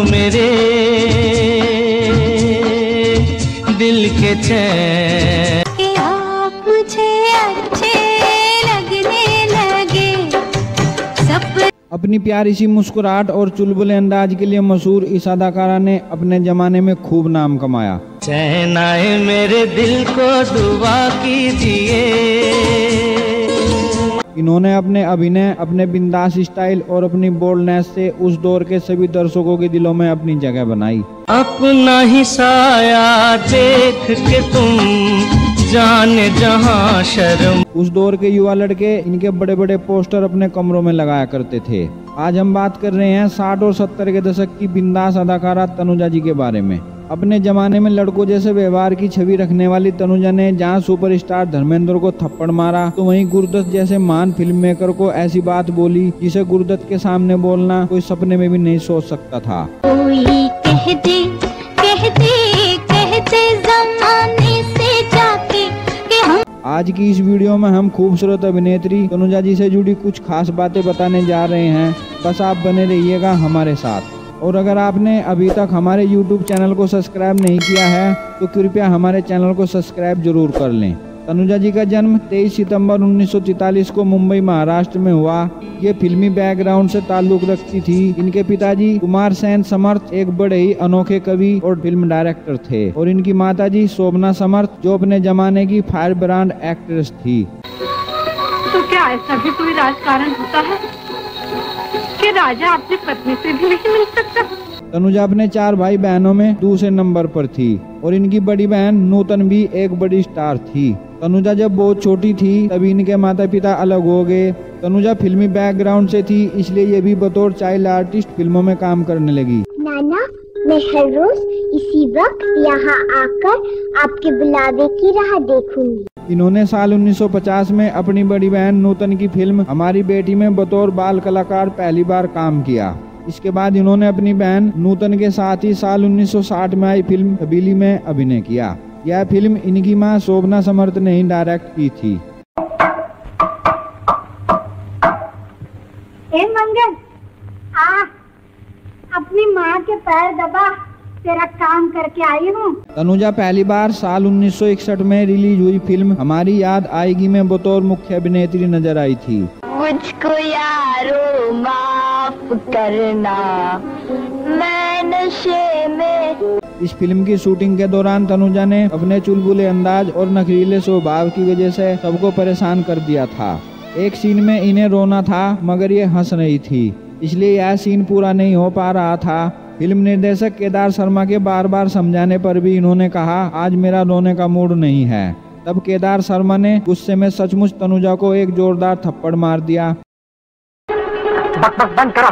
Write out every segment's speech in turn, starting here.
मेरे दिल के चैन कि आप मुझे अच्छे लगने लगे। अपनी प्यारी सी मुस्कुराहट और चुलबुले अंदाज के लिए मशहूर इस अदाकारा ने अपने जमाने में खूब नाम कमाया। चैन आए मेरे दिल को दुआ कीजिए। इन्होंने अपने अभिनय, अपने बिंदास स्टाइल और अपनी बोल्डनेस से उस दौर के सभी दर्शकों के दिलों में अपनी जगह बनाई। अपना ही साया देख के तुम जाने जहां शर्म। उस दौर के युवा लड़के इनके बड़े बड़े पोस्टर अपने कमरों में लगाया करते थे। आज हम बात कर रहे हैं 60 और 70 के दशक की बिंदास अदाकारा तनुजा जी के बारे में। अपने जमाने में लड़कों जैसे व्यवहार की छवि रखने वाली तनुजा ने जहां सुपरस्टार धर्मेंद्र को थप्पड़ मारा, तो वहीं गुरदत्त जैसे महान फिल्म मेकर को ऐसी बात बोली जिसे गुरदत्त के सामने बोलना कोई सपने में भी नहीं सोच सकता था। कोई कहते ज़माने से जाके कि हम। आज की इस वीडियो में हम खूबसूरत अभिनेत्री तनुजा जी से जुड़ी कुछ खास बातें बताने जा रहे हैं। बस आप बने रहिएगा हमारे साथ। और अगर आपने अभी तक हमारे YouTube चैनल को सब्सक्राइब नहीं किया है तो कृपया हमारे चैनल को सब्सक्राइब जरूर कर लें। तनुजा जी का जन्म 23 सितंबर 1943 को मुंबई महाराष्ट्र में हुआ। ये फिल्मी बैकग्राउंड से ताल्लुक रखती थी। इनके पिताजी कुमार सेन समर्थ एक बड़े ही अनोखे कवि और फिल्म डायरेक्टर थे और इनकी माताजी शोभना समर्थ जो अपने जमाने की फायर ब्रांड एक्ट्रेस थी। तो क्या ऐसा भी कोई राजकारण होता है कि राजा अपनी पत्नी से भी नहीं मिल सकता? तनुजा अपने 4 भाई बहनों में दूसरे नंबर पर थी और इनकी बड़ी बहन नूतन भी एक बड़ी स्टार थी। तनुजा जब बहुत छोटी थी तभी इनके माता पिता अलग हो गए। तनुजा फिल्मी बैकग्राउंड से थी, इसलिए ये भी बतौर चाइल्ड आर्टिस्ट फिल्मों में काम करने लगी। नाना, मैं हर रोज इसी वक्त यहाँ आकर आपके बुलावे की राह देखूंगी। इन्होंने साल 1950 में अपनी बड़ी बहन नूतन की फिल्म हमारी बेटी में बतौर बाल कलाकार पहली बार काम किया। इसके बाद इन्होंने अपनी बहन नूतन के साथ ही साल 1960 में आई फिल्म हबीली में अभिनय किया। यह फिल्म इनकी मां शोभना समर्थ ने ही डायरेक्ट की थी। ए मंगल, आ अपनी माँ के पैर दबा, तेरा काम करके आई हूँ। तनुजा पहली बार साल 1961 में रिलीज हुई फिल्म हमारी याद आएगी में बतौर मुख्य अभिनेत्री नजर आई थी। मुझको यारो माफ करना, मैं नशे में। इस फिल्म की शूटिंग के दौरान तनुजा ने अपने चुलबुले अंदाज और नखरीले स्वभाव की वजह से सबको परेशान कर दिया था। एक सीन में इन्हें रोना था मगर ये हंस रही थी, इसलिए यह सीन पूरा नहीं हो पा रहा था। फिल्म निर्देशक केदार शर्मा के बार बार समझाने पर भी इन्होंने कहा आज मेरा रोने का मूड नहीं है। तब केदार शर्मा ने गुस्से में सचमुच तनुजा को एक जोरदार थप्पड़ मार दिया। बंद करो,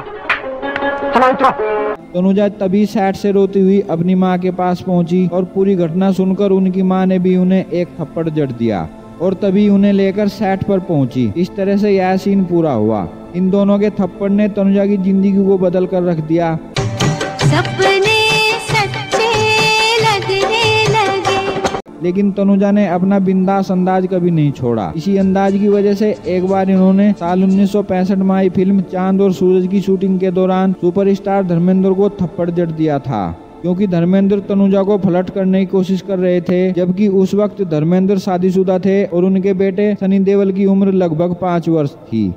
तनुजा तभी सेट से रोती हुई अपनी मां के पास पहुंची और पूरी घटना सुनकर उनकी मां ने भी उन्हें एक थप्पड़ जड़ दिया और तभी उन्हें लेकर सेट पर पहुंची। इस तरह से यह सीन पूरा हुआ। इन दोनों के थप्पड़ ने तनुजा की जिंदगी को बदल कर रख दिया। सपने सच्चे लगने लगे। लेकिन तनुजा ने अपना बिंदास अंदाज कभी नहीं छोड़ा। इसी अंदाज की वजह से एक बार इन्होंने साल 1965 में आई फिल्म चांद और सूरज की शूटिंग के दौरान सुपरस्टार धर्मेंद्र को थप्पड़ जड़ दिया था, क्योंकि धर्मेंद्र तनुजा को फ्लर्ट करने की कोशिश कर रहे थे, जबकि उस वक्त धर्मेंद्र शादीशुदा थे और उनके बेटे सनी देओल की उम्र लगभग 5 वर्ष थी।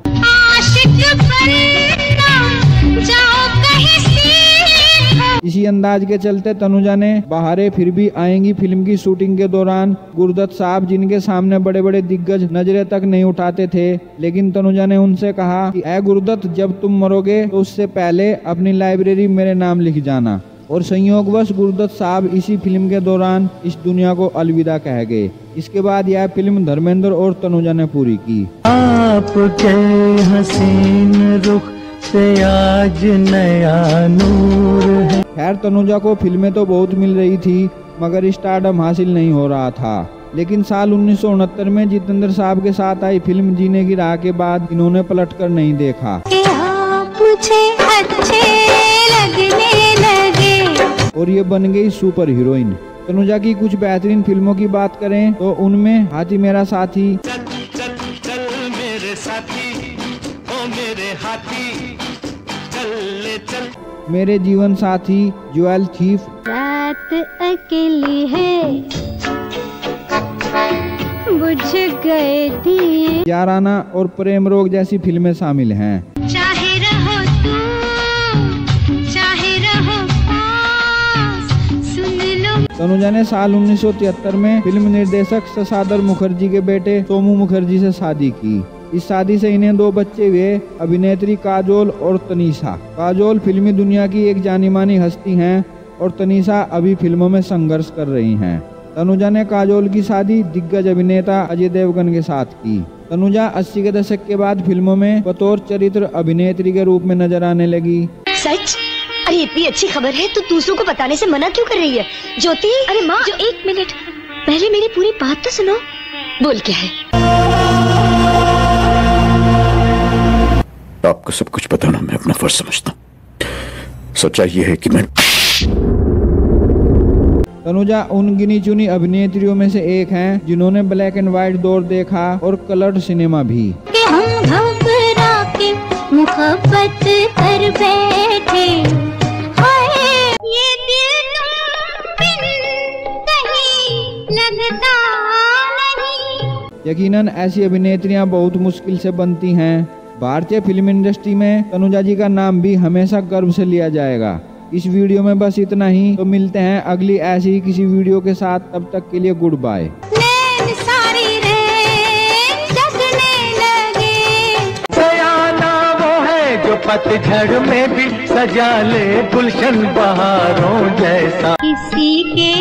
इसी अंदाज के चलते तनुजा ने बहारे फिर भी आएंगी फिल्म की शूटिंग के दौरान गुरदत्त साहब, जिनके सामने बड़े बड़े दिग्गज नजरें तक नहीं उठाते थे, लेकिन तनुजा ने उनसे कहा कि ऐ गुरदत्त, जब तुम मरोगे तो उससे पहले अपनी लाइब्रेरी मेरे नाम लिख जाना। और संयोगवश गुरदत्त साहब इसी फिल्म के दौरान इस दुनिया को अलविदा कह गए। इसके बाद यह फिल्म धर्मेंद्र और तनुजा ने पूरी की। आपके हसीन रुख से आज नया नूर है। खैर तनुजा को फिल्में तो बहुत मिल रही थी मगर स्टारडम हासिल नहीं हो रहा था। लेकिन साल 1969 में जितेंद्र साहब के साथ आई फिल्म जीने की राह के बाद इन्होंने पलटकर नहीं देखा कि आप मुझे अच्छे लगने लगे और ये बन गई सुपर हीरोइन। तनुजा की कुछ बेहतरीन फिल्मों की बात करें तो उनमें हाथी मेरा साथी, चल चल चल मेरे साथी, ओ मेरे हाथी, चल ले चल। मेरे जीवन साथी ज्वेल थीफ, रात अकेली है, बुझ गए दिए, याराना और प्रेम रोग जैसी फिल्में शामिल हैं। चाहे रहो तू, चाहे रहो पास, सुन लो। तनुजा ने साल 1973 में फिल्म निर्देशक शशाधर मुखर्जी के बेटे सोमू मुखर्जी से शादी की। इस शादी से इन्हें 2 बच्चे हुए, अभिनेत्री काजोल और तनीषा। काजोल फिल्मी दुनिया की एक जानी मानी हस्ती हैं और तनीषा अभी फिल्मों में संघर्ष कर रही हैं। तनुजा ने काजोल की शादी दिग्गज अभिनेता अजय देवगन के साथ की। तनुजा 80 के दशक के बाद फिल्मों में बतौर चरित्र अभिनेत्री के रूप में नजर आने लगी। सच? अरे इतनी अच्छी खबर है तो दूसरों को बताने से मना क्यों कर रही है? ज्योति, अरे माँ, जो 1 मिनट पहले मेरी पूरी बात तो सुनो। बोल क्या है? आपको सब कुछ बताना मैं अपना फर्ज समझता हूँ। सच्चाई ये है कि मैं तनुजा उन गिनी चुनी अभिनेत्रियों में से एक हैं जिन्होंने ब्लैक एंड व्हाइट दौर देखा और कलर्ड सिनेमा भी। कि हम घबरा के मुहब्बत कर बैठे, हाय ये दिल बिन कहीं लगता नहीं। यकीनन ऐसी अभिनेत्रियां बहुत मुश्किल से बनती हैं। भारतीय फिल्म इंडस्ट्री में तनुजा जी का नाम भी हमेशा गर्व से लिया जाएगा। इस वीडियो में बस इतना ही, तो मिलते हैं अगली ऐसी ही किसी वीडियो के साथ। तब तक के लिए गुड बाय। नैन सारी रैन जगने लगे, सयाना वो है जो पतझड़ में भी सजा ले गुलशन बहारों जैसा। किसी के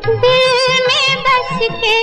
दिल में बस के